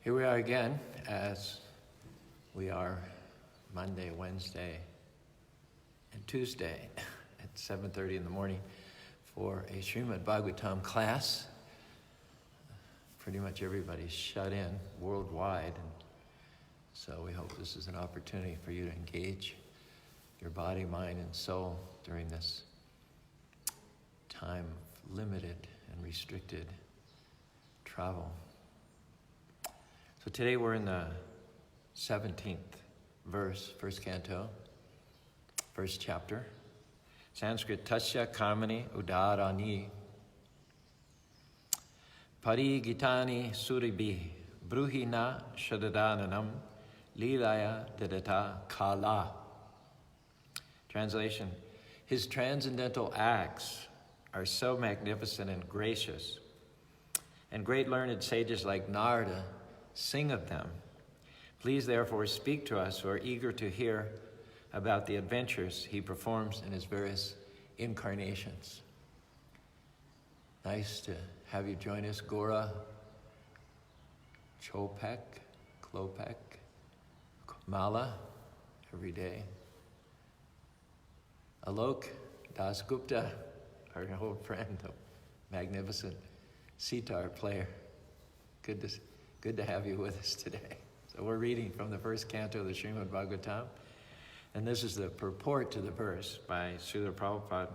Here we are again, as we are Monday, Wednesday, and Tuesday at 7:30 in the morning for a Srimad Bhagavatam class. Pretty much everybody's shut in worldwide, and so we hope this is an opportunity for you to engage your body, mind, and soul during this time of limited and restricted travel. So today we're in the 17th verse, first canto, first chapter. Sanskrit, Tasya Karmani Udarani Parigitani Suribhi Bruhina Shadadananam Lilaya Dadata Kala. Translation, his transcendental acts are so magnificent and gracious, and great learned sages like Narada sing of them. Please therefore speak to us who are eager to hear about the adventures he performs in his various incarnations. Nice to have you join us, Gora, Chopek, Klopek, Mala, every day. Alok Dasgupta, our old friend, the magnificent sitar player. Good to have you with us today. So we're reading from the first canto of the Srimad Bhagavatam, and this is the purport to the verse by Srila Prabhupada.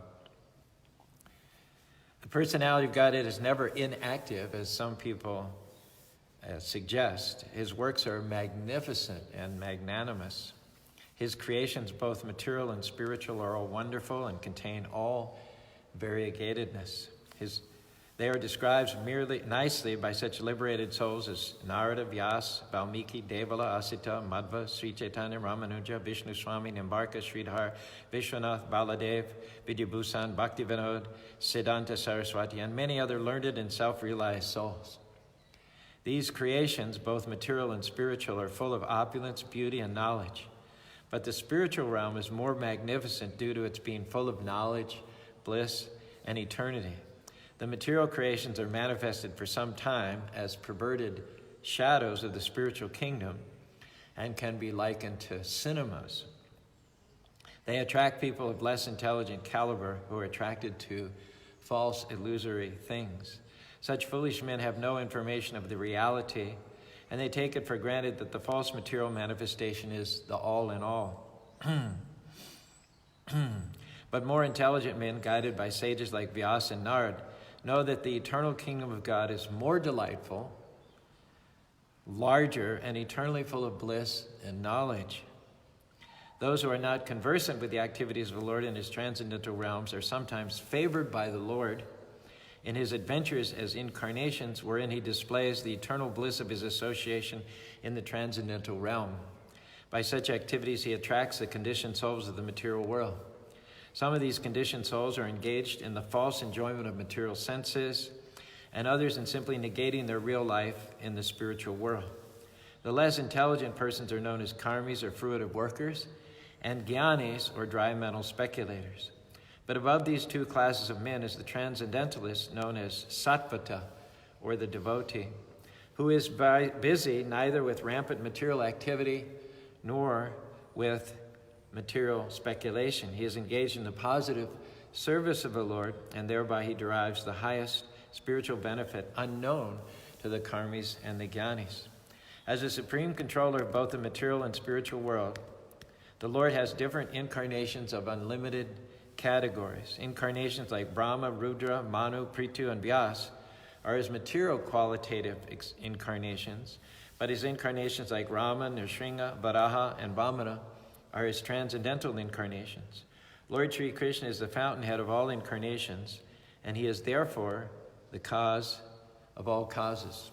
The personality of Godhead is never inactive, as some people suggest. His works are magnificent and magnanimous. His creations, both material and spiritual, are all wonderful and contain all variegatedness. They are described merely nicely by such liberated souls as Narada, Vyas, Valmiki, Devala, Asita, Madhva, Sri Chaitanya, Ramanuja, Vishnu Swami, Nimbarka, Sridhar, Vishwanath, Baladev, Vidyabhusan, Bhaktivinod, Siddhanta Saraswati, and many other learned and self-realized souls. These creations, both material and spiritual, are full of opulence, beauty, and knowledge. But the spiritual realm is more magnificent due to its being full of knowledge, bliss, and eternity. The material creations are manifested for some time as perverted shadows of the spiritual kingdom and can be likened to cinemas. They attract people of less intelligent caliber who are attracted to false, illusory things. Such foolish men have no information of the reality, and they take it for granted that the false material manifestation is the all in all. But more intelligent men, guided by sages like Vyas and Narad, know that the eternal kingdom of God is more delightful, larger, and eternally full of bliss and knowledge. Those who are not conversant with the activities of the Lord in his transcendental realms are sometimes favored by the Lord in his adventures as incarnations, wherein he displays the eternal bliss of his association in the transcendental realm. By such activities, he attracts the conditioned souls of the material world. Some of these conditioned souls are engaged in the false enjoyment of material senses, and others in simply negating their real life in the spiritual world. The less intelligent persons are known as karmis, or fruitive workers, and jnanis, or dry mental speculators. But above these two classes of men is the transcendentalist known as sattvata, or the devotee, who is busy neither with rampant material activity nor with material speculation. He is engaged in the positive service of the Lord, and thereby he derives the highest spiritual benefit unknown to the karmis and the jnanis. As the supreme controller of both the material and spiritual world, the Lord has different incarnations of unlimited categories. Incarnations like Brahma, Rudra, Manu, Prithu, and Vyas are his material qualitative incarnations, but his incarnations like Rama, Nrsimha, Varaha, and Vamana are his transcendental incarnations. Lord Sri Krishna is the fountainhead of all incarnations, and he is therefore the cause of all causes.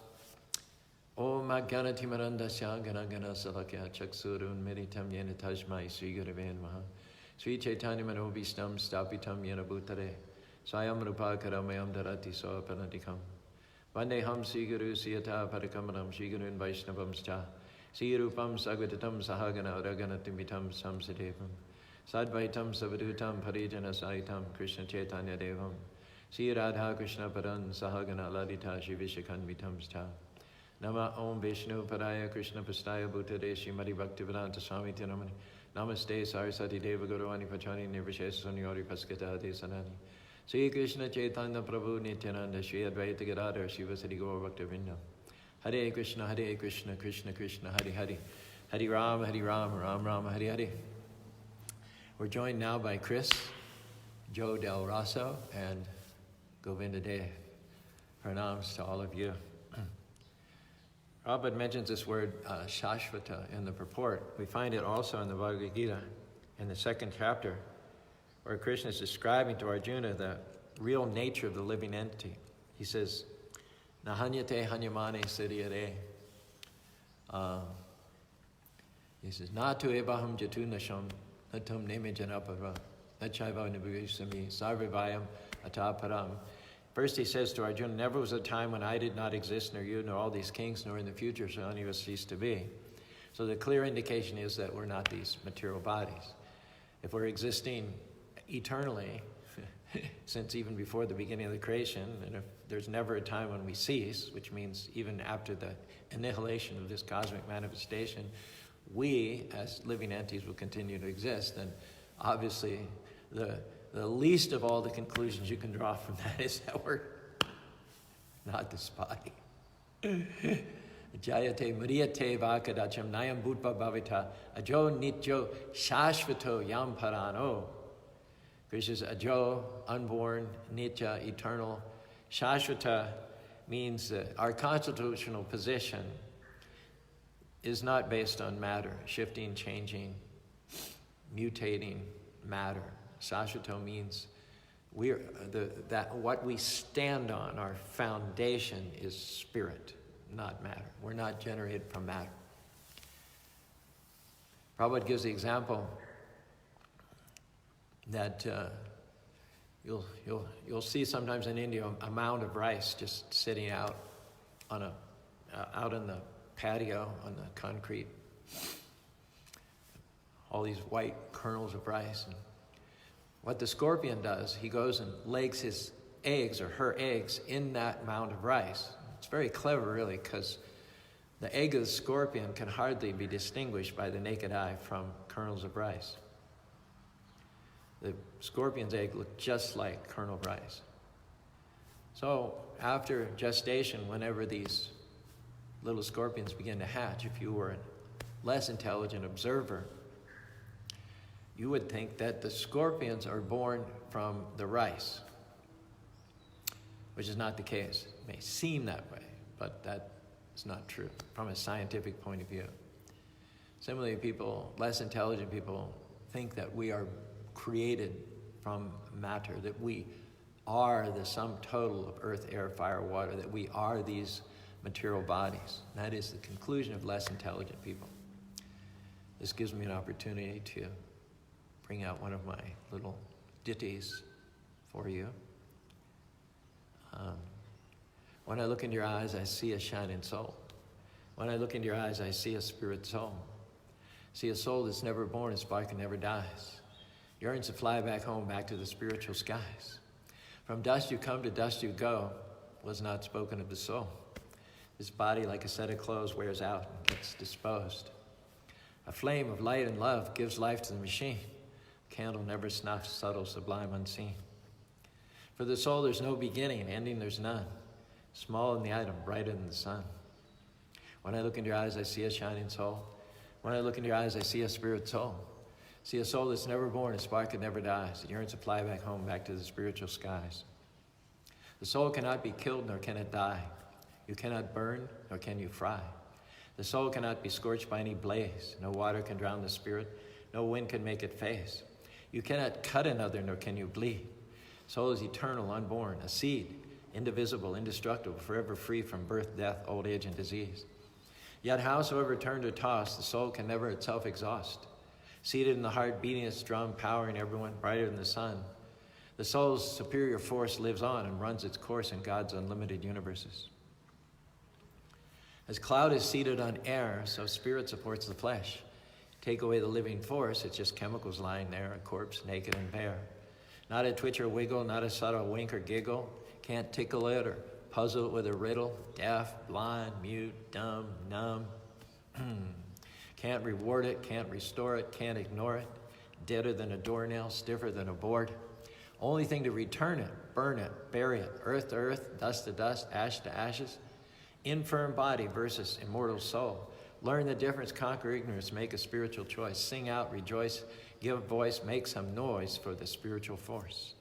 Om Ganati Marandasya Gana Gana Salakya Chaksurun Meditam Yena Tajmai Sri Gurave Namaha Sri Chaitanya Manobhistam Stapitam Yena Bhutare Swayam Rupa Karamayam Dharati Soa Panatikam Vandeham Sri Guru Siyata Parakamaram Sri Gurun Vaishnavamscha Sri Rupam Sagvatatam Sahagana Raganatimitam Samsadevam Sadvaitam Savadutam Parijana Saitam Krishna Chaitanya Devam Sri Radha Krishna Paran Sahagana Ladita Shivishakanvitam Sta Nama Om Vishnu Padaya Krishna Pastaya Bhutade Srimati Bhaktivedanta Swami Tinamani. Namaste Sarasati Deva Guruvani Pachani Nirvishesa Sunyori Paskata De Sanani. Sri Krishna Chaitanya Prabhu Nityananda Shri Advaita Gadadhar Shiva Sadi Gaur Bhaktivinoda. Hare Krishna, Krishna Krishna, Hare Hare. Hare Ram, Ram Ram, Hare Hare. We're joined now by Chris, Joe Del Rosso, and Govinda Dev. Pranams to all of you. Prabhupada mentions this word shashvata in the purport. We find it also in the Bhagavad Gita in the 2nd chapter, where Krishna is describing to Arjuna the real nature of the living entity. He says, Nahanyate hanyamane siddhyare. He says, Natu ebaham jatu nasham natum neme janapava nachaiva nabhuvisami sarvivayam ataparam. First he says to Arjuna, never was a time when I did not exist, nor you, nor all these kings, nor in the future shall any of us cease to be. So the clear indication is that we're not these material bodies. If we're existing eternally, since even before the beginning of the creation, and if there's never a time when we cease, which means even after the annihilation of this cosmic manifestation, we as living entities will continue to exist, then obviously the least of all the conclusions you can draw from that is that we're not this body. Jayate muriyate vakadacham nayam bhutva bhavita ajo nityo shashvato yam parano. Krishna is ajo, unborn, nitya, eternal. Shashvata means that our constitutional position is not based on matter, shifting, changing, mutating matter. Shashvata means that what we stand on, our foundation, is spirit, not matter. We're not generated from matter. Prabhupada gives the example that you'll see sometimes in India a mound of rice just sitting out on out in the patio on the concrete. All these white kernels of rice. And what the scorpion does, he goes and lays his eggs or her eggs in that mound of rice. It's very clever, really, because the egg of the scorpion can hardly be distinguished by the naked eye from kernels of rice. The scorpion's egg looked just like kernel of rice. So after gestation, whenever these little scorpions begin to hatch, if you were a less intelligent observer, you would think that the scorpions are born from the rice, which is not the case. It may seem that way, but that is not true from a scientific point of view. Similarly, less intelligent people, think that we are created from matter, that we are the sum total of earth, air, fire, water, that we are these material bodies. And that is the conclusion of less intelligent people. This gives me an opportunity to bring out one of my little ditties for you. When I look into your eyes, I see a shining soul. When I look into your eyes, I see a spirit soul. See a soul that's never born, a spark that never dies. Yearns to fly back home, back to the spiritual skies. From dust you come, to dust you go, was not spoken of the soul. This body, like a set of clothes, wears out and gets disposed. A flame of light and love gives life to the machine. Candle never snuffs, subtle, sublime, unseen. For the soul there's no beginning, ending there's none. Small in the atom, brighter than the sun. When I look into your eyes, I see a shining soul. When I look into your eyes, I see a spirit soul. See a soul that's never born, a spark that never dies. It yearns to fly back home, back to the spiritual skies. The soul cannot be killed, nor can it die. You cannot burn, nor can you fry. The soul cannot be scorched by any blaze. No water can drown the spirit. No wind can make it phase. You cannot cut another, nor can you bleed. Soul is eternal, unborn, a seed, indivisible, indestructible, forever free from birth, death, old age, and disease. Yet howsoever turned or tossed, the soul can never itself exhaust. Seated in the heart, beating its drum, powering everyone, brighter than the sun. The soul's superior force lives on and runs its course in God's unlimited universes. As cloud is seated on air, so spirit supports the flesh. Take away the living force, it's just chemicals lying there, a corpse, naked and bare. Not a twitch or wiggle, not a subtle wink or giggle. Can't tickle it or puzzle it with a riddle, deaf, blind, mute, dumb, numb. Can't reward it, can't restore it, can't ignore it. Deader than a doornail, stiffer than a board. Only thing to return it, burn it, bury it, earth to earth, dust to dust, ash to ashes. Infirm body versus immortal soul. Learn the difference, conquer ignorance, make a spiritual choice. Sing out, rejoice, give voice, make some noise for the spiritual force.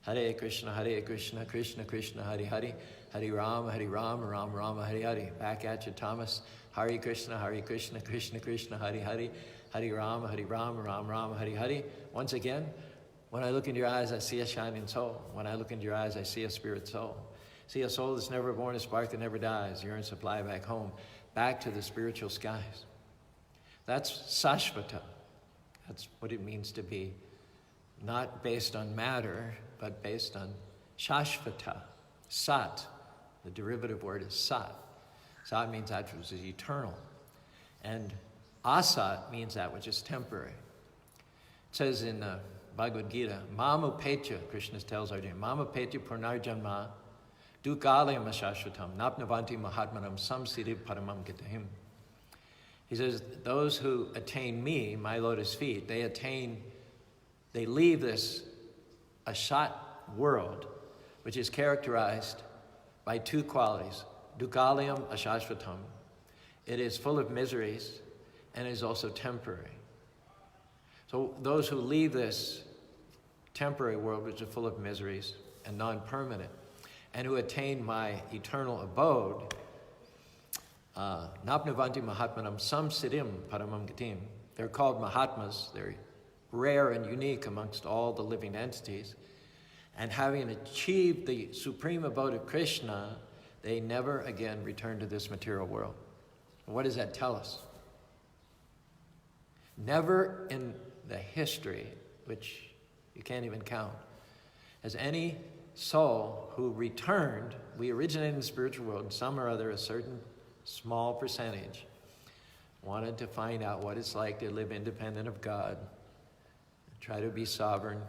Hare Krishna, Krishna Krishna, Hare Hare. Hare Rama, Ram Rama, Hare Hare. Back at you, Thomas. Hare Krishna, Krishna Krishna, Hare Hare. Hare Rama, Ram Rama, Hare Hare. Once again, when I look into your eyes, I see a shining soul. When I look into your eyes, I see a spirit soul. See a soul that's never born, a spark that never dies, yearns to fly back home, back to the spiritual skies. That's Sashvata. That's what it means to be not based on matter, but based on Shashvata. Sat. The derivative word is Sat. Sat means that which is eternal. And Asat means that which is temporary. It says in Bhagavad Gita, Mama Petya, Krishna tells Arjuna, Mama Petya Purnarjanma, Dukalayam Ashashvatam, Napnavanti Mahatmanam Samsiddhi Paramam Gitahim. He says, those who attain me, my lotus feet, they leave this Ashat world, which is characterized by two qualities. Dukalayam Ashashvatam. It is full of miseries and is also temporary. So those who leave this temporary world, which is full of miseries and non-permanent, and who attain my eternal abode, Napnavanti Mahatmanam Samsiddhim Paramam Gatim. They're called Mahatmas. They're rare and unique amongst all the living entities. And having achieved the supreme abode of Krishna, they never again return to this material world. What does that tell us? Never in the history, which you can't even count, has any soul who returned, we originated in the spiritual world, in some or other, a certain small percentage, wanted to find out what it's like to live independent of God, try to be sovereign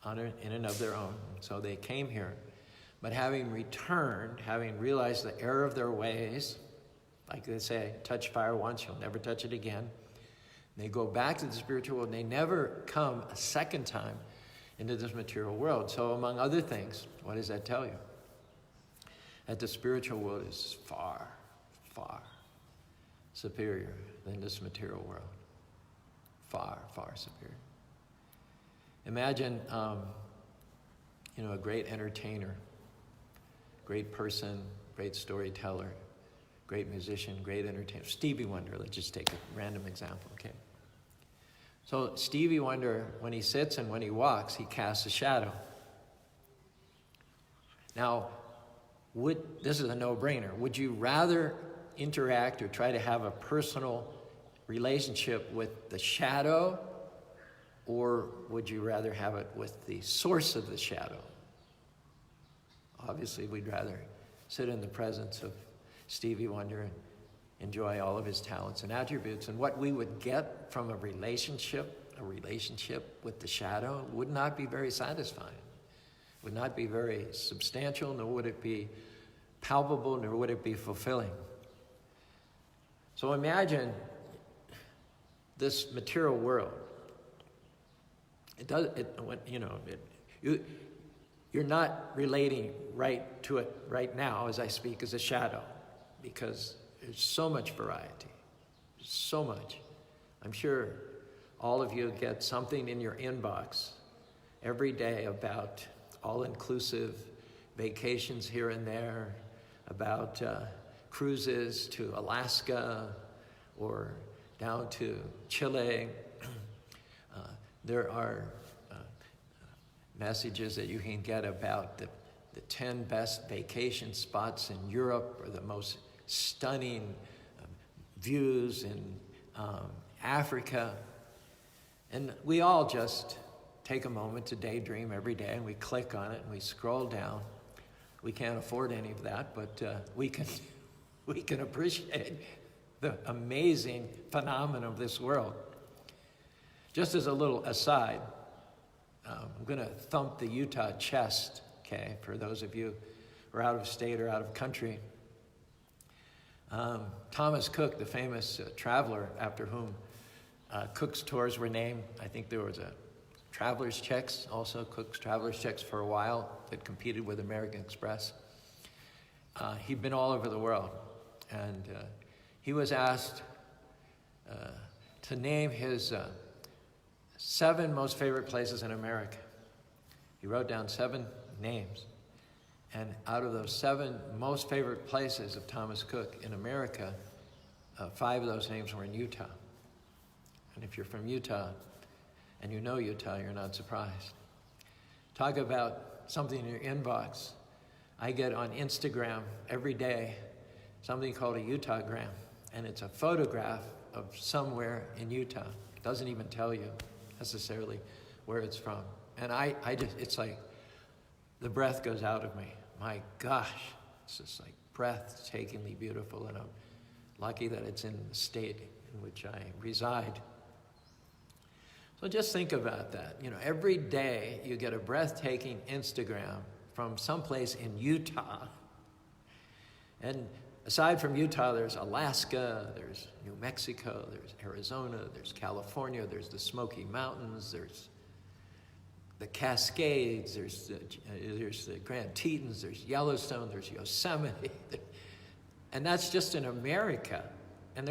in and of their own. So they came here. But having returned, having realized the error of their ways, like they say, touch fire once, you'll never touch it again. They go back to the spiritual world, and they never come a second time into this material world. So among other things, what does that tell you? That the spiritual world is far, far superior than this material world. Far, far superior. Imagine, a great entertainer, great person, great storyteller, great musician, great entertainer. Stevie Wonder, let's just take a random example, okay? So Stevie Wonder, when he sits and when he walks, he casts a shadow. Now, this is a no-brainer. Would you rather interact or try to have a personal relationship with the shadow, or would you rather have it with the source of the shadow? Obviously, we'd rather sit in the presence of Stevie Wonder and enjoy all of his talents and attributes. And what we would get from a relationship with the shadow would not be very satisfying, would not be very substantial, nor would it be palpable, nor would it be fulfilling. So imagine this material world. You're not relating right to it right now as I speak as a shadow, because there's so much variety, so much. I'm sure all of you get something in your inbox every day about all-inclusive vacations here and there, about cruises to Alaska or down to Chile. There are messages that you can get about the 10 best vacation spots in Europe, or the most stunning views in Africa. And we all just take a moment to daydream every day, and we click on it and we scroll down. We can't afford any of that, but we can appreciate the amazing phenomenon of this world. Just as a little aside, I'm going to thump the Utah chest, okay, for those of you or out of state or out of country. Thomas Cook, the famous traveler after whom Cook's tours were named. I think there was a Traveler's Checks, also Cook's Traveler's Checks for a while that competed with American Express. He'd been all over the world, and he was asked to name his 7 most favorite places in America. He wrote down 7 names, and out of those 7 most favorite places of Thomas Cook in America, 5 of those names were in Utah. And if you're from Utah, and you know Utah, you're not surprised. Talk about something in your inbox. I get on Instagram every day something called a Utahgram, and it's a photograph of somewhere in Utah. It doesn't even tell you necessarily where it's from. And I just, it's like the breath goes out of me. My gosh, it's just like breathtakingly beautiful, and I'm lucky that it's in the state in which I reside. So just think about that. You know, every day you get a breathtaking Instagram from someplace in Utah. And aside from Utah, there's Alaska, there's New Mexico, there's Arizona, there's California, there's the Smoky Mountains, there's the Cascades, there's the Grand Tetons, there's Yellowstone, there's Yosemite. And that's just in America. And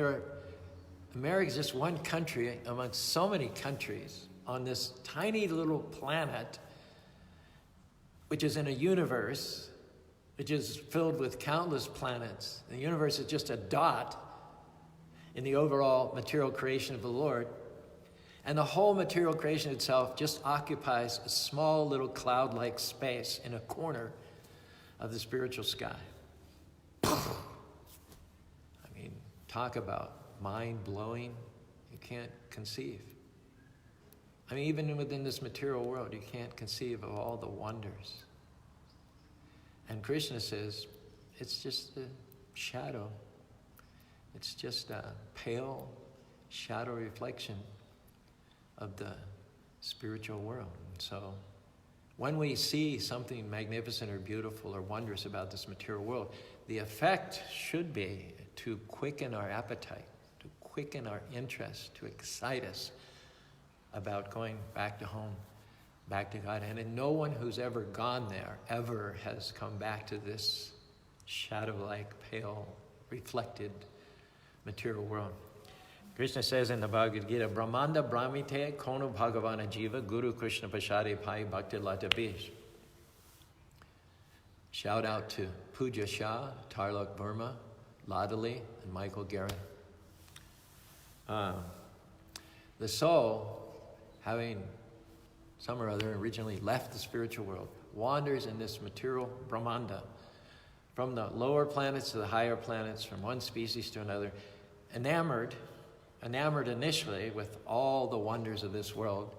America's just one country amongst so many countries on this tiny little planet, which is in a universe which is filled with countless planets. The universe is just a dot in the overall material creation of the Lord. And the whole material creation itself just occupies a small little cloud-like space in a corner of the spiritual sky. I mean, talk about mind-blowing. You can't conceive. I mean, even within this material world, you can't conceive of all the wonders. And Krishna says, it's just a shadow. It's just a pale shadow reflection of the spiritual world. And so when we see something magnificent or beautiful or wondrous about this material world, the effect should be to quicken our appetite, to quicken our interest, to excite us about going back to home, back to God. And no one who's ever gone there ever has come back to this shadow-like, pale, reflected material world. Krishna says in the Bhagavad Gita, Brahmanda Brahmite Kono Bhagavana Jiva Guru Krishna Pashade Pai Bhakti Lata Bish. Shout out to Pooja Shah, Tarlok Burma, Ladali, and Michael Garrett. The soul, having some or other originally left the spiritual world, wanders in this material Brahmanda, from the lower planets to the higher planets, from one species to another, enamored initially with all the wonders of this world.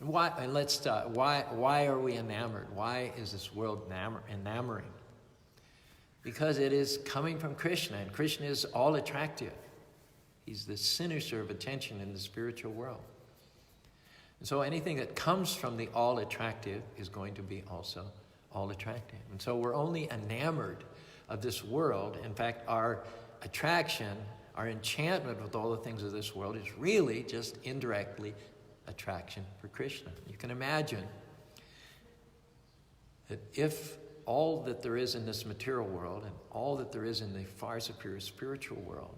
And why? And let's start. Why are we enamored? Why is this world enamoring? Because it is coming from Krishna, and Krishna is all attractive. He's the center of attention in the spiritual world. And so anything that comes from the all attractive is going to be also all attractive. And so we're only enamored of this world. In fact, our attraction, our enchantment with all the things of this world is really just indirectly attraction for Krishna. You can imagine that if all that there is in this material world and all that there is in the far superior spiritual world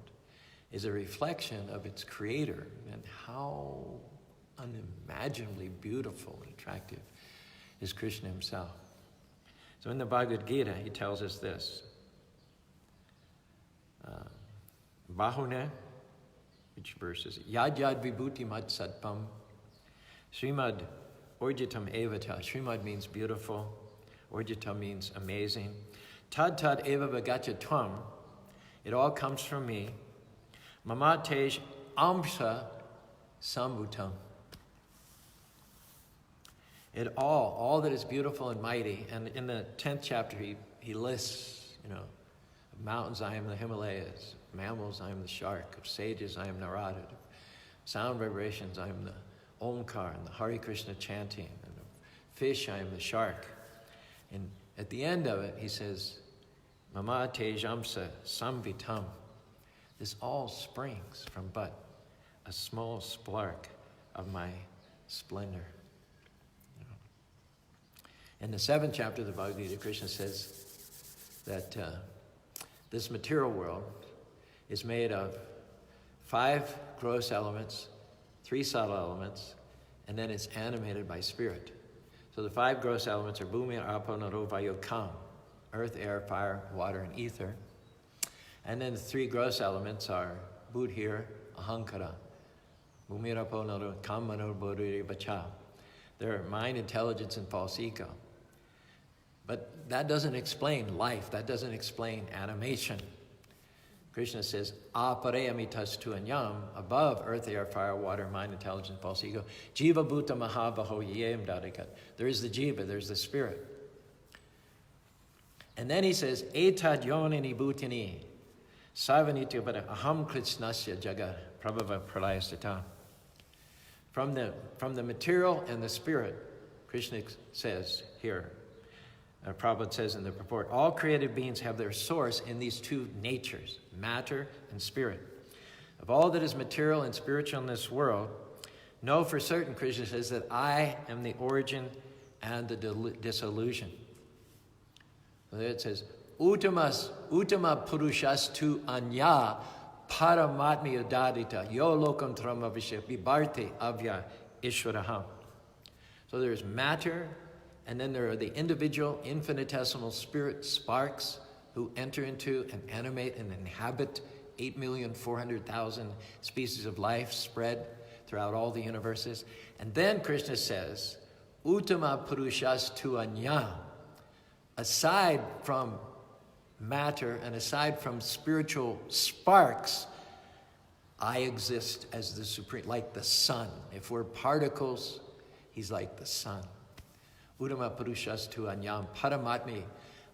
is a reflection of its creator, and how unimaginably beautiful and attractive is Krishna himself. So in the Bhagavad Gita, he tells us this. Bahune, which verse is it? Yad yad vibhuti mad satpam. Srimad orjitam evata. Srimad means beautiful. Orjita means amazing. Tad tad eva vagacha tvam. It all comes from me. Mama tej amsa sambhutam. It all that is beautiful and mighty. And in the 10th chapter, he lists, of mountains, I am the Himalayas. Of mammals, I am the shark. Of sages, I am Narada. Of sound vibrations, I am the Omkar and the Hare Krishna chanting. And of fish, I am the shark. And at the end of it, he says, Mama tejamsa samvitam. This all springs from but a small spark of my splendor. In the 7th chapter of the Bhagavad Gita, Krishna says that this material world is made of 5 gross elements, 3 subtle elements, and then it's animated by spirit. So the 5 gross elements are Bhumi, Apo, Naro, Vayu, Kam, earth, air, fire, water, and ether. And then the 3 gross elements are Buddhir, Ahankara, Bhumi, Apo, Naro, Kam, Mano, Bodhi, Vacha. They're mind, intelligence, and false ego. But that doesn't explain life. That doesn't explain animation. Krishna says, aparayamitastu anyam, above earth, air, fire, water, mind, intelligence, false ego. Jiva bhuta mahabaho yem dadikat. There is the jiva, there's the spirit. And then he says, etad yonini bhutini, savanitya bada aham kritsnasya jagat, prabhava pralayastata. From the material and the spirit, Krishna says here, Prabhupada says in the purport, all created beings have their source in these 2 natures, matter and spirit. Of all that is material and spiritual in this world, know for certain, Krishna says, that I am the origin and the dissolution. So there it says, Uttama purushastu anya paramatmi udadita yo lokam tramavisha bibarte avya ishwaraham. So there's matter, and then there are the individual infinitesimal spirit sparks who enter into and animate and inhabit 8,400,000 species of life spread throughout all the universes. And then Krishna says, Uttama Purushastu Anya, aside from matter and aside from spiritual sparks, I exist as the supreme, like the sun. If we're particles, he's like the sun. Uttama Purushastu Anyam Paramatmi,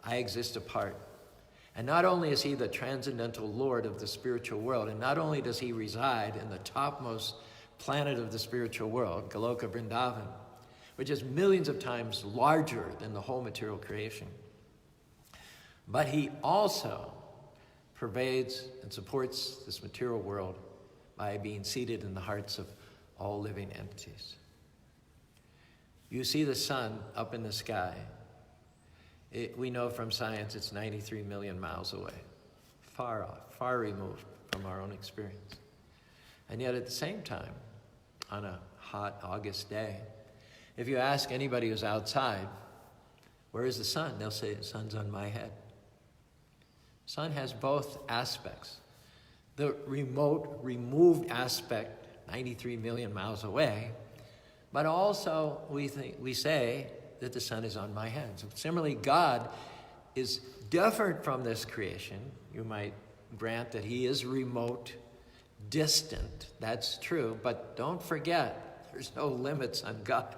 I exist apart. And not only is he the transcendental Lord of the spiritual world, and not only does he reside in the topmost planet of the spiritual world, Goloka Vrindavan, which is millions of times larger than the whole material creation, but he also pervades and supports this material world by being seated in the hearts of all living entities. You see the sun up in the sky. We know from science it's 93 million miles away, far off, far removed from our own experience. And yet at the same time, on a hot August day, if you ask anybody who's outside, where is the sun? They'll say, the sun's on my head. Sun has both aspects. The remote, removed aspect, 93 million miles away, but also we say that the sun is on my head. So similarly, God is different from this creation. You might grant that he is remote, distant. That's true, but don't forget, there's no limits on God.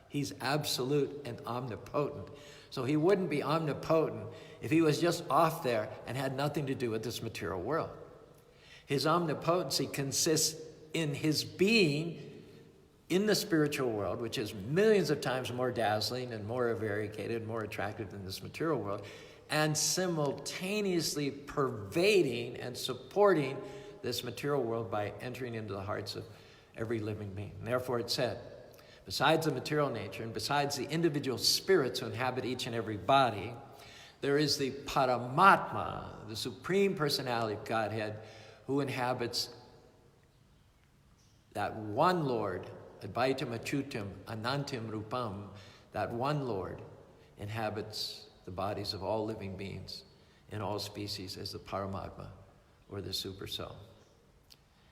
He's absolute and omnipotent. So he wouldn't be omnipotent if he was just off there and had nothing to do with this material world. His omnipotency consists in his being in the spiritual world, which is millions of times more dazzling and more variegated, more attractive than this material world, and simultaneously pervading and supporting this material world by entering into the hearts of every living being. And therefore it said, besides the material nature and besides the individual spirits who inhabit each and every body, there is the Paramatma, the Supreme Personality of Godhead, who inhabits that one Lord, Advaitam Achutam Anantam Rupam, that one Lord inhabits the bodies of all living beings in all species as the Paramatma, or the Super Soul.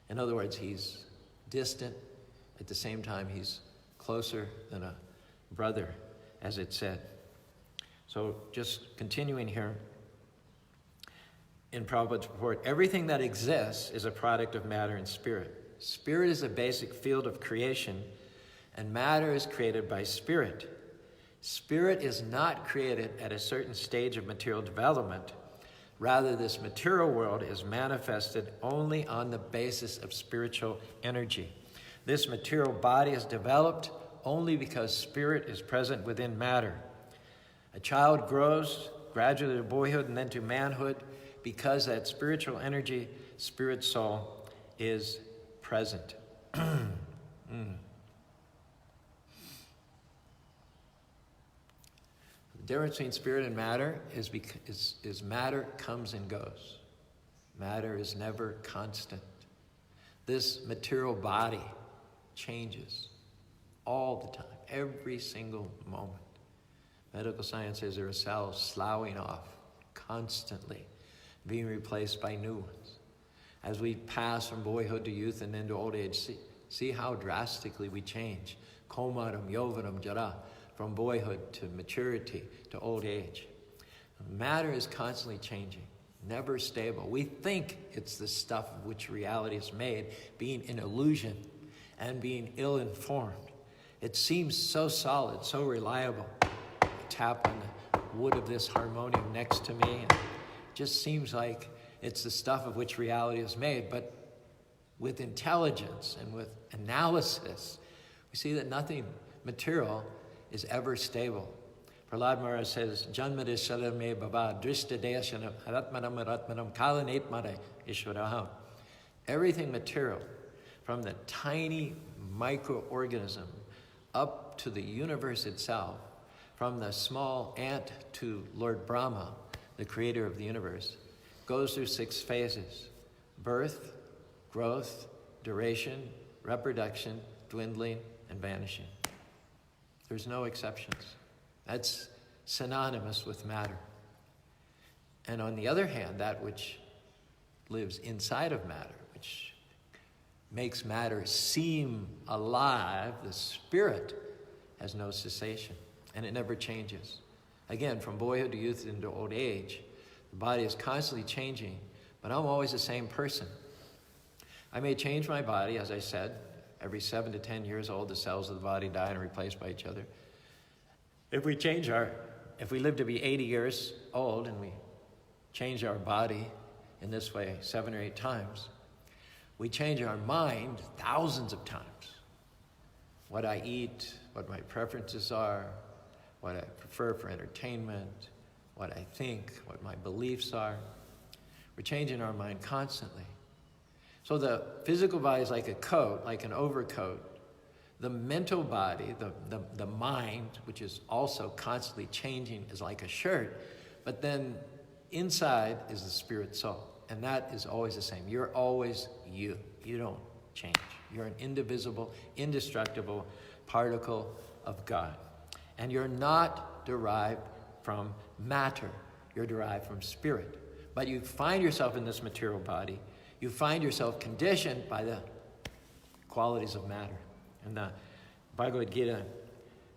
In other words, he's distant, at the same time he's closer than a brother, as it said. So just continuing here, in Prabhupada's report, everything that exists is a product of matter and spirit. Spirit is a basic field of creation, and matter is created by spirit. Spirit is not created at a certain stage of material development. Rather, this material world is manifested only on the basis of spiritual energy. This material body is developed only because spirit is present within matter. A child grows gradually to boyhood and then to manhood because that spiritual energy, spirit soul, is present. The difference between spirit and matter is matter comes and goes. Matter is never constant. This material body changes all the time, every single moment. Medical science says there are cells sloughing off constantly, being replaced by new ones. As we pass from boyhood to youth and then to old age, see how drastically we change. Komaram, yovanam, jara, from boyhood to maturity to old age. Matter is constantly changing, never stable. We think it's the stuff of which reality is made, being an illusion and being ill-informed. It seems so solid, so reliable. I tap on the wood of this harmonium next to me, and it just seems like it's the stuff of which reality is made. But with intelligence and with analysis, we see that nothing material is ever stable. Prahlad Maharaj says, Janmade Shalame Baba Drishta Deashanam Haratmanam Ratmanam Kalanetmare Ishwaraham. Everything material, from the tiny microorganism up to the universe itself, from the small ant to Lord Brahma, the creator of the universe, goes through 6 phases: birth, growth, duration, reproduction, dwindling, and vanishing. There's no exceptions. That's synonymous with matter. And on the other hand, that which lives inside of matter, which makes matter seem alive, the spirit, has no cessation, and it never changes. Again, from boyhood to youth into old age, the body is constantly changing, but I'm always the same person. I may change my body, as I said. Every 7 to 10 years old, the cells of the body die and are replaced by each other. If we live to be 80 years old and we change our body in this way 7 or 8 times, we change our mind thousands of times. What I eat, what my preferences are, what I prefer for entertainment, what I think, what my beliefs are. We're changing our mind constantly. So the physical body is like a coat, like an overcoat. The mental body, the mind, which is also constantly changing, is like a shirt. But then inside is the spirit soul. And that is always the same. You're always you. You don't change. You're an indivisible, indestructible particle of God. And you're not derived from matter. You're derived from spirit. But you find yourself in this material body. You find yourself conditioned by the qualities of matter. In the Bhagavad Gita,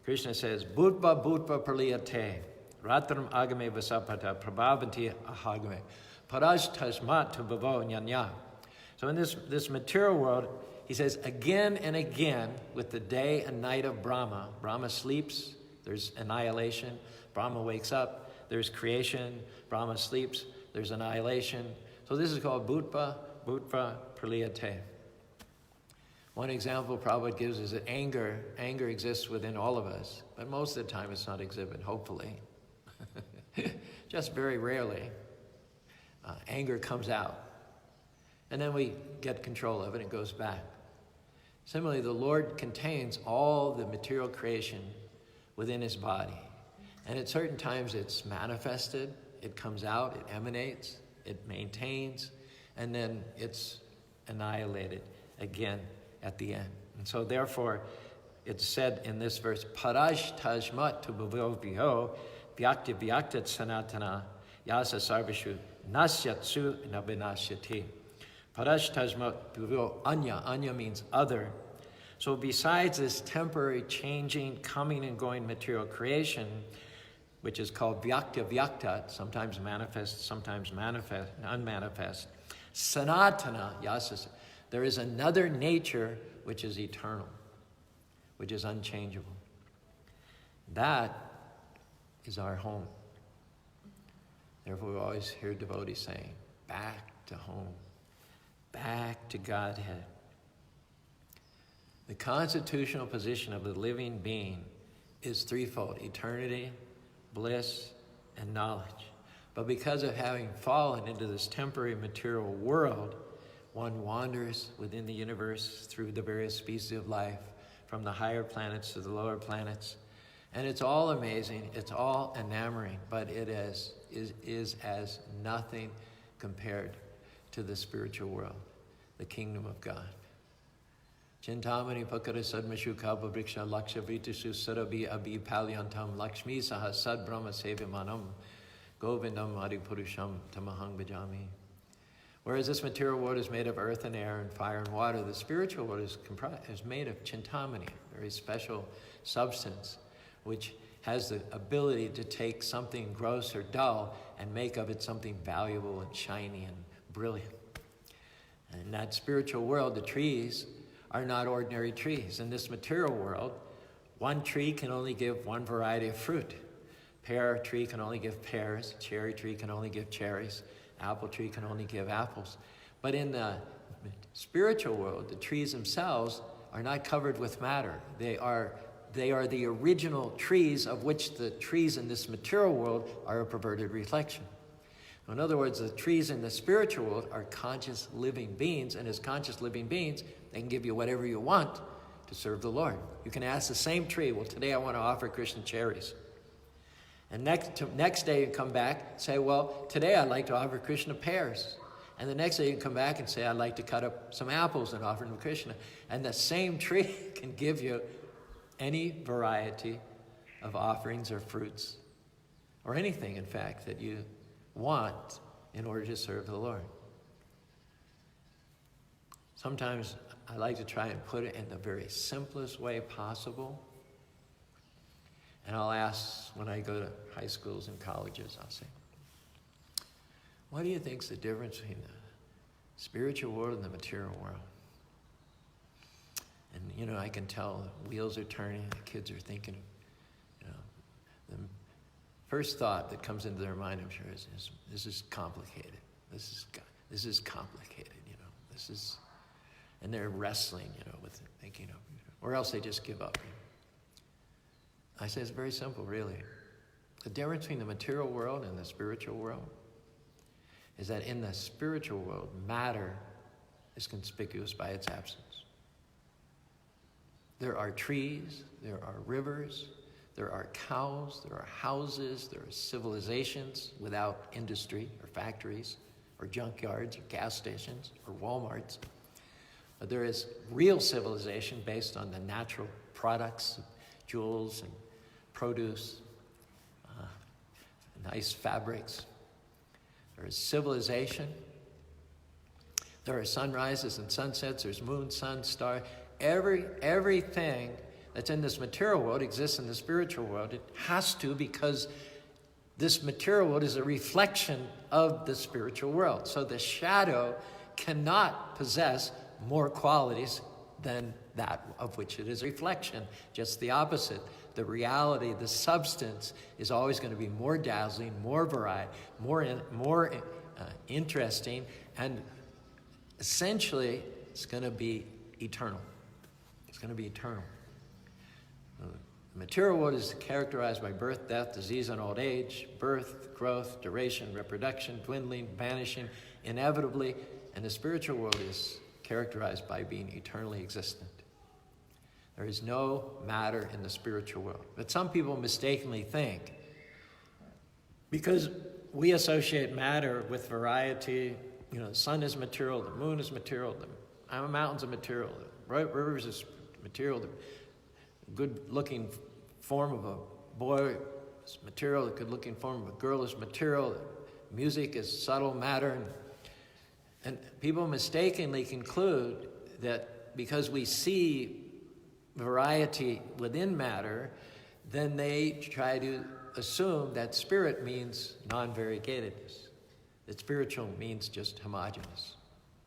Krishna says, Bhutva bhutva praliyate, ratram agame vasapata, prabhavanti ahagame, parash tasmat bhavo nyanya. So in this material world, he says again and again, with the day and night of Brahma. Brahma sleeps, there's annihilation. Brahma wakes up, there's creation. Brahma sleeps, there's annihilation. So this is called Bhutva praliyate. One example Prabhupada gives is that anger exists within all of us, but most of the time it's not exhibited, hopefully. Just very rarely. Anger comes out. And then we get control of it and it goes back. Similarly, the Lord contains all the material creation within his body. And at certain times it's manifested, it comes out, it emanates, it maintains, and then it's annihilated again at the end. And so therefore, it's said in this verse, Parash tajmat tu bhavyo vyakti vyaktat sanatana yasa sarvashu nasyatsu nabinasyati. Parash tajmat bhavyo anya. Anya means other. So besides this temporary changing, coming and going material creation, which is called vyakta vyaktat, sometimes manifest, sometimes unmanifest, sanatana yasa, there is another nature which is eternal, which is unchangeable. That is our home. Therefore, we always hear devotees saying, back to home, back to Godhead. The constitutional position of the living being is threefold: eternity, bliss, and knowledge. But because of having fallen into this temporary material world, one wanders within the universe through the various species of life, from the higher planets to the lower planets. And it's all amazing, it's all enamoring, but it is as nothing compared to the spiritual world, the kingdom of God. Chintamani pakara sadmashu kava vriksha laksha vritishu sarabi abhi palyantam lakshmi saha sad brahma sevimanam govindam adipurusham tamahang bhajami. Whereas this material world is made of earth and air and fire and water, the spiritual world is made of chintamani, a very special substance, which has the ability to take something gross or dull and make of it something valuable and shiny and brilliant. And in that spiritual world, the trees are not ordinary trees. In this material world, one tree can only give one variety of fruit. Pear tree can only give pears, cherry tree can only give cherries, apple tree can only give apples. But in the spiritual world, the trees themselves are not covered with matter. They are the original trees of which the trees in this material world are a perverted reflection. In other words, the trees in the spiritual world are conscious living beings, and as conscious living beings, they can give you whatever you want to serve the Lord. You can ask the same tree, well, today I want to offer Krishna cherries. And next day you come back and say, well, today I'd like to offer Krishna pears. And the next day you can come back and say, I'd like to cut up some apples and offer them to Krishna. And the same tree can give you any variety of offerings or fruits, or anything, in fact, that you want in order to serve the Lord. Sometimes I like to try and put it in the very simplest way possible. And I'll ask, when I go to high schools and colleges, I'll say, what do you think is the difference between the spiritual world and the material world? And, I can tell the wheels are turning, the kids are thinking, the first thought that comes into their mind, I'm sure, is this is complicated. This is complicated, and they're wrestling, with it, thinking, or else they just give up. I say it's very simple, really. The difference between the material world and the spiritual world is that in the spiritual world, matter is conspicuous by its absence. There are trees, there are rivers, there are cows, there are houses, there are civilizations without industry or factories or junkyards or gas stations or Walmarts. But there is real civilization based on the natural products, jewels and produce, nice fabrics. There is civilization. There are sunrises and sunsets. There's moon, sun, star. Everything that's in this material world exists in the spiritual world. It has to, because this material world is a reflection of the spiritual world. So the shadow cannot possess more qualities than that of which it is a reflection. Just the opposite. The reality, the substance, is always going to be more dazzling, more varied, more interesting, and essentially it's going to be eternal. It's going to be eternal. The material world is characterized by birth, death, disease, and old age, birth, growth, duration, reproduction, dwindling, vanishing, inevitably, and the spiritual world is characterized by being eternally existent. There is no matter in the spiritual world. But some people mistakenly think, because we associate matter with variety, the sun is material, the moon is material, the mountains are material, the rivers is material, the good-looking form of a boy is material, the good-looking form of a girl is material, music is subtle matter, and people mistakenly conclude that because we see variety within matter, then they try to assume that spirit means non-variegatedness, that spiritual means just homogeneous.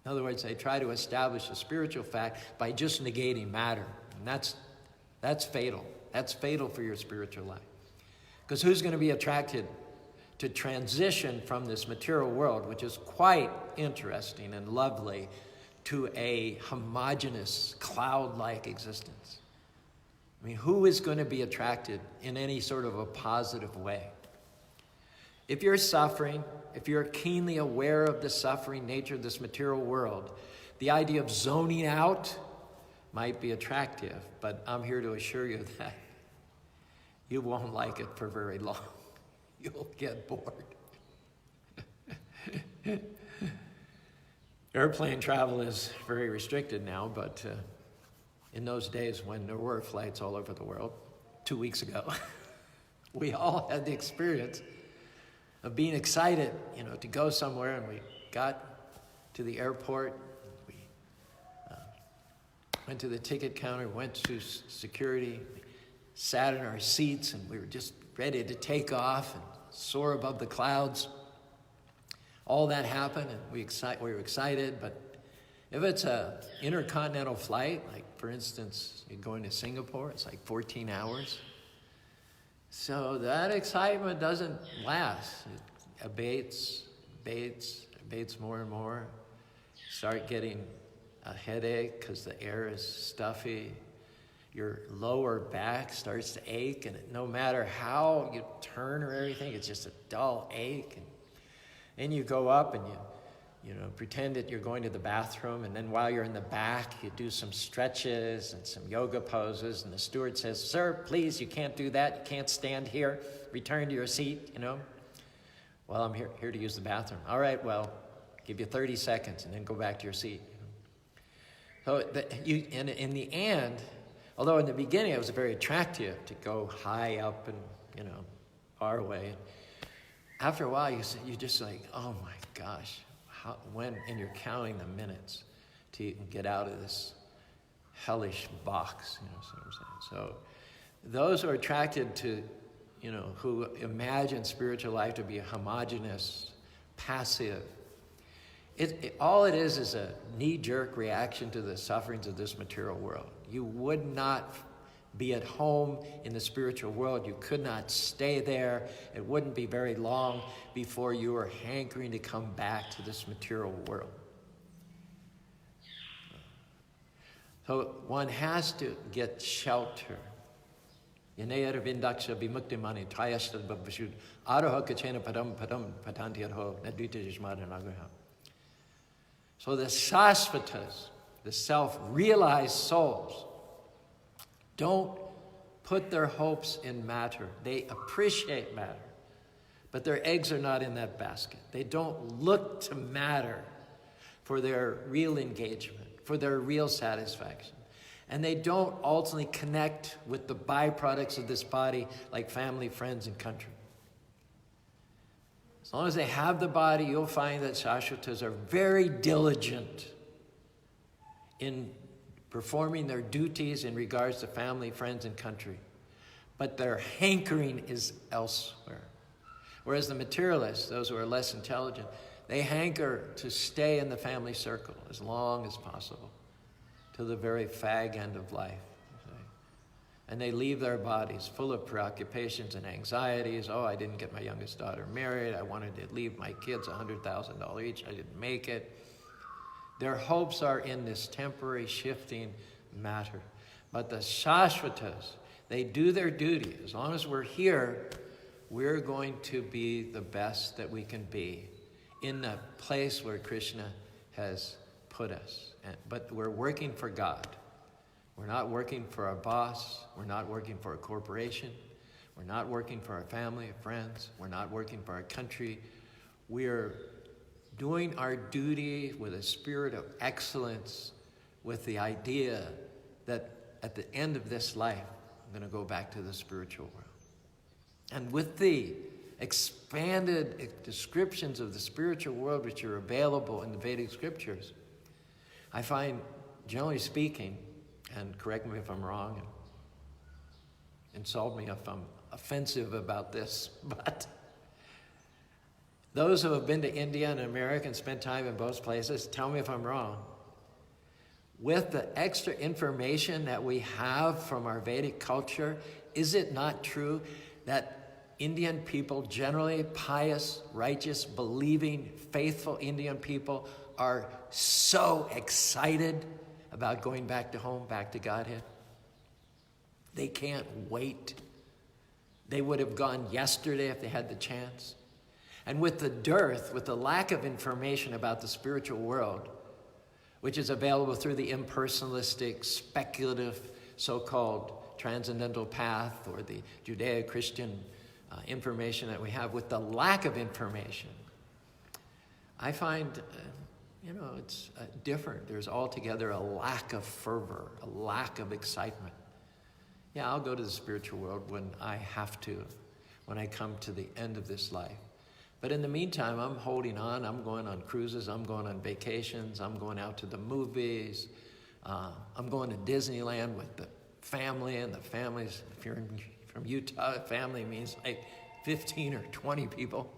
In other words, they try to establish a spiritual fact by just negating matter, and that's fatal. That's fatal for your spiritual life. Because who's going to be attracted to transition from this material world, which is quite interesting and lovely, to a homogeneous, cloud-like existence? I mean, who is going to be attracted in any sort of a positive way If you're suffering, if you're keenly aware of the suffering nature of this material world, the idea of zoning out might be attractive, but I'm here to assure you that you won't like it for very long. You'll get bored. Airplane travel is very restricted now, but in those days when there were flights all over the world, 2 weeks ago, we all had the experience of being excited, to go somewhere, and we got to the airport, we went to the ticket counter, went to security, sat in our seats, and we were just ready to take off and soar above the clouds. All that happened, and we were excited, but if it's an intercontinental flight, like for instance, you're going to Singapore, it's like 14 hours. So that excitement doesn't last. It abates more and more. You start getting a headache because the air is stuffy. Your lower back starts to ache, and no matter how you turn or everything, it's just a dull ache. And you go up and you pretend that you're going to the bathroom, and then while you're in the back, you do some stretches and some yoga poses, and the steward says, "Sir, please, you can't do that. You can't stand here. Return to your seat, Well, I'm here to use the bathroom. All right, well, give you 30 seconds, and then go back to your seat. So in the end, although in the beginning it was very attractive to go high up and, far away, after a while you're just like, oh my gosh, and you're counting the minutes to even get out of this hellish box, that's what I'm saying. So those who are attracted to, who imagine spiritual life to be a homogeneous, passive, all it is a knee-jerk reaction to the sufferings of this material world. You would not be at home in the spiritual world. You could not stay there. It wouldn't be very long before you were hankering to come back to this material world. So one has to get shelter. Yanayar vindaksha bimuktimani tayashta babashud araha kachena padam patantiyarho nadvita jishmadanagraha. So the sasvatas, the self-realized souls, don't put their hopes in matter. They appreciate matter, but their eggs are not in that basket. They don't look to matter for their real engagement, for their real satisfaction. And they don't ultimately connect with the byproducts of this body like family, friends, and country. As long as they have the body, you'll find that Shashvatas are very diligent in performing their duties in regards to family, friends, and country. But their hankering is elsewhere. Whereas the materialists, those who are less intelligent, they hanker to stay in the family circle as long as possible, to the very fag end of life. And they leave their bodies full of preoccupations and anxieties. Oh, I didn't get my youngest daughter married. I wanted to leave my kids $100,000 each. I didn't make it. Their hopes are in this temporary shifting matter. But the Shashvatas, they do their duty. As long as we're here, we're going to be the best that we can be in the place where Krishna has put us. But we're working for God. We're not working for our boss. We're not working for a corporation. We're not working for our family, friends. We're not working for our country. We're doing our duty with a spirit of excellence, with the idea that at the end of this life, I'm going to go back to the spiritual world. And with the expanded descriptions of the spiritual world which are available in the Vedic scriptures, I find, generally speaking, and correct me if I'm wrong, and insult me if I'm offensive about this, but those who have been to India and America and spent time in both places, tell me if I'm wrong. With the extra information that we have from our Vedic culture, is it not true that Indian people, generally pious, righteous, believing, faithful Indian people, are so excited about going back to home, back to Godhead? They can't wait. They would have gone yesterday if they had the chance. And with the dearth, with the lack of information about the spiritual world, which is available through the impersonalistic, speculative, so-called transcendental path or the Judeo-Christian information that we have, with the lack of information, I find, it's different. There's altogether a lack of fervor, a lack of excitement. Yeah, I'll go to the spiritual world when I have to, when I come to the end of this life. But in the meantime, I'm holding on. I'm going on cruises. I'm going on vacations. I'm going out to the movies. I'm going to Disneyland with the family, and the families, if you're from Utah, family means like 15 or 20 people.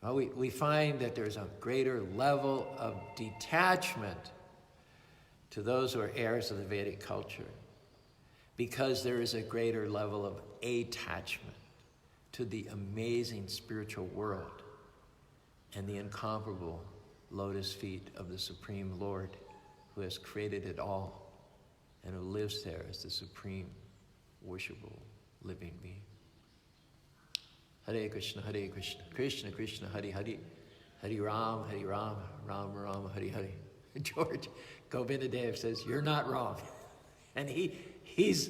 Well, we find that there's a greater level of detachment to those who are heirs of the Vedic culture, because there is a greater level of attachment to the amazing spiritual world and the incomparable lotus feet of the Supreme Lord, who has created it all and who lives there as the supreme worshipable living being. Hare Krishna, Krishna Krishna, Hare Hare, Hare Ram, Ram Ram, Hare Hare. George Govindadev says, you're not wrong. And he's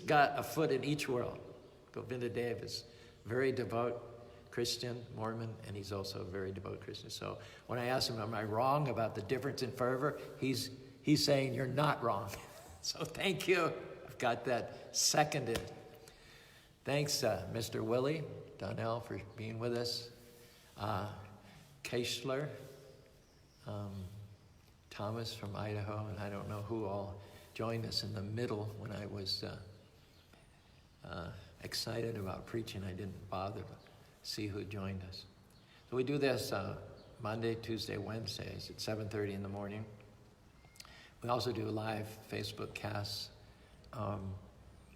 got a foot in each world. Govindadev is very devout Christian, Mormon, and he's also a very devout Christian. So when I ask him, am I wrong about the difference in fervor? He's saying, you're not wrong. So thank you. I've got that seconded. Thanks, Mr. Willie Donnell, for being with us. Keishler, Thomas from Idaho, and I don't know who all joined us in the middle when I was excited about preaching. I didn't bother to see who joined us. So we do this Monday, Tuesday, Wednesdays at 7:30 in the morning. We also do live Facebook casts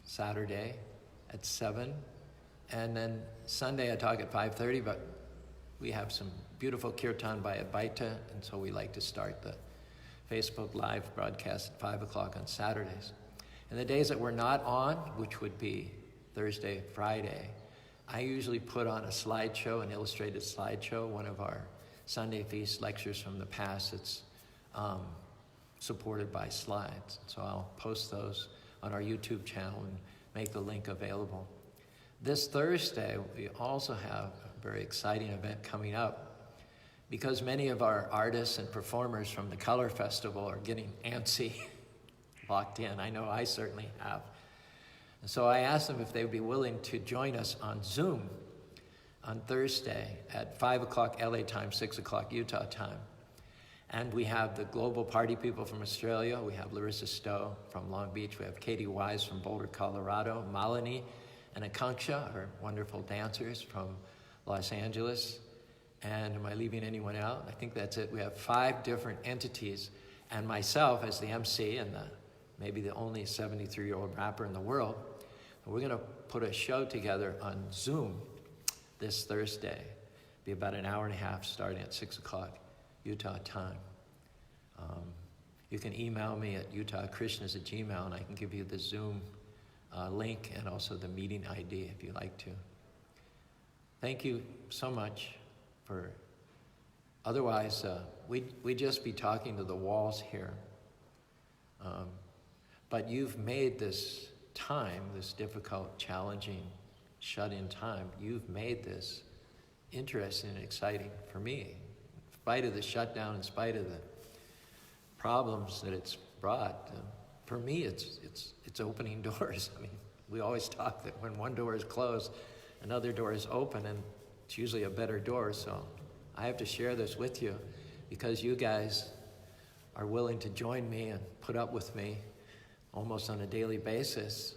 Saturday at 7. And then Sunday I talk at 5:30, but we have some beautiful kirtan by Advaita, and so we like to start the Facebook live broadcast at 5 o'clock on Saturdays. And the days that we're not on, which would be Thursday, Friday, I usually put on a slideshow, an illustrated slideshow, one of our Sunday feast lectures from the past that's supported by slides. So I'll post those on our YouTube channel and make the link available. This Thursday, we also have a very exciting event coming up, because many of our artists and performers from the Color Festival are getting antsy, locked in. I know I certainly have. And so I asked them if they would be willing to join us on Zoom on Thursday at 5 o'clock LA time, 6 o'clock Utah time. And we have the global party people from Australia. We have Larissa Stowe from Long Beach. We have Katie Wise from Boulder, Colorado. Malini and Akanksha are wonderful dancers from Los Angeles. And am I leaving anyone out? I think that's it. We have 5 different entities, and myself as the MC and maybe the only 73-year-old rapper in the world. We're going to put a show together on Zoom this Thursday. It'll be about an hour and a half starting at 6 o'clock Utah time. You can email me at utahkrishnas@gmail.com, and I can give you the Zoom link and also the meeting ID if you like to. Thank you so much. Otherwise, we'd just be talking to the walls here. But you've made this time, this difficult, challenging, shut-in time, you've made this interesting and exciting for me. In spite of the shutdown, in spite of the problems that it's brought, for me, it's opening doors. I mean, we always talk that when one door is closed, another door is open, and it's usually a better door. So I have to share this with you because you guys are willing to join me and put up with me almost on a daily basis.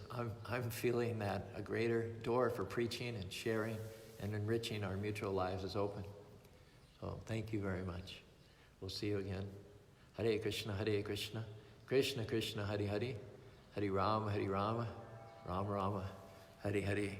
I'm feeling that a greater door for preaching and sharing and enriching our mutual lives is open. So thank you very much. We'll see you again. Hare Krishna, Krishna Krishna, Hare Hare, Hare Rama, Rama Rama, Hare Hare.